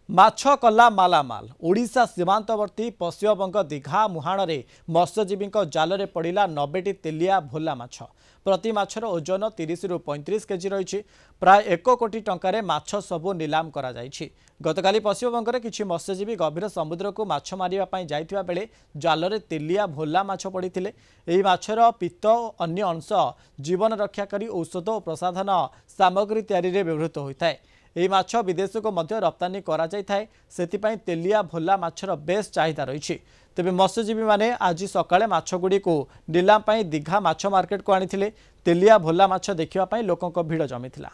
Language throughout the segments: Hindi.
माछ कला मालामाल ओडिशा सीमांतवर्ती पश्चिमबंग दीघा मुहाण में मत्स्यजीवी जाल में पड़ा 90टी तेलिया भोला माछ प्रति माछर ओजन 30 रु 35 केजी रही प्राय 1 कोटी टंकार माछ सबू नीलाम करा जायछि। गतकाली पश्चिमबंग में किछि मत्स्यजीवी गभीर समुद्र को माछ मारिबा जाइथिबा बेले जाल में तेलिया भोला माछ पड़िथिले। एही माछर पित्त और अन्य अंश जीवन रक्षाकारी औषध और प्रसाधन सामग्री तैयारी में व्यवहृत होता है। यह माछ विदेश को मध्य रप्तानी करा जायथाय, सेतिपई तेलिया भोला माछर बेस चाहिदा रही। तेबे मत्स्यजीवी माने आज सकाळे माछगुडी को नीलाम पई दीघा माछ मार्केट को आनिथिले। तेलिया भोला माछ देखिबा पई लोकंक भीड़ जमिथिला।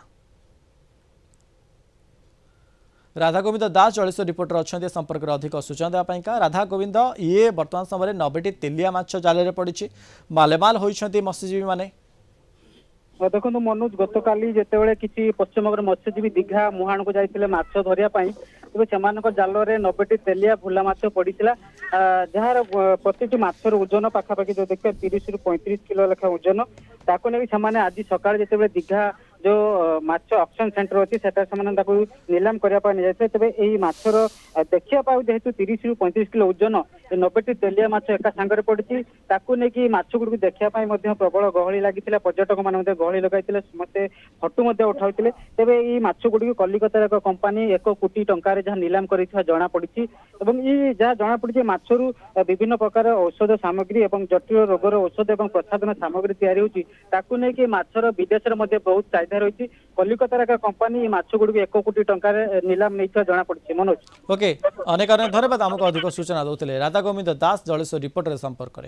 राधा गोविंद दास जलेश्वर रिपोर्टर अच्छा संपर्क में अधिक सूचना देवाई। राधा गोविंद, ये बर्तमान समय 90टी तेलिया माछ जाल में पड़ी मालेमाल होती मत्स्यजीवी माने। देखो मनोज, गतकाली जितेबाला किसी पश्चिमबंग मत्स्यजीवी दीघा मुहाण को जाते माछ धरिया तेज से जाल में 90टी तेलिया भोला माछ पड़ा जार प्रति माछर ओजन पाखापाखि जो देखिए 30 रु 35 किलो लेखा ओजन। ताको नहीं आज सकाल जिते दीघा जो माछ ऑक्शन सेंटर अच्छी से नीलाम करने तेज यही माछर देखा जेहेतु 30 रु 35 किलो ओजन 90टी तेलिया माछ एका सांगे पड़ी नहीं माछ गुड़ देखा प्रबल गहली लगी। पर्यटक मैंने गहली लगाई समस्ते फटो उठाते तेज ये माछ गुड़ कलिकतार एक कंपानी 1 कोटी टंकार जहाँ नीलाम कर जना पड़ी ये जहाँ जना पड़ी माछरू विभिन्न प्रकार औषध सामग्री और जटिल रोगर औषध और प्रसाधन सामग्री तैयारी होती माछर विदेश में बहुत चाहिदा रही। कलिकतार एक कंपानी माछ गुड़ 1 कोटी टंकार नीलाम नहीं जना पड़ी। मनोज, ओके, अनेक धन्यवाद आमको अधिक सूचना दौले। राधा गोविंद दास जलेश्वर रिपोर्टर संपर्क।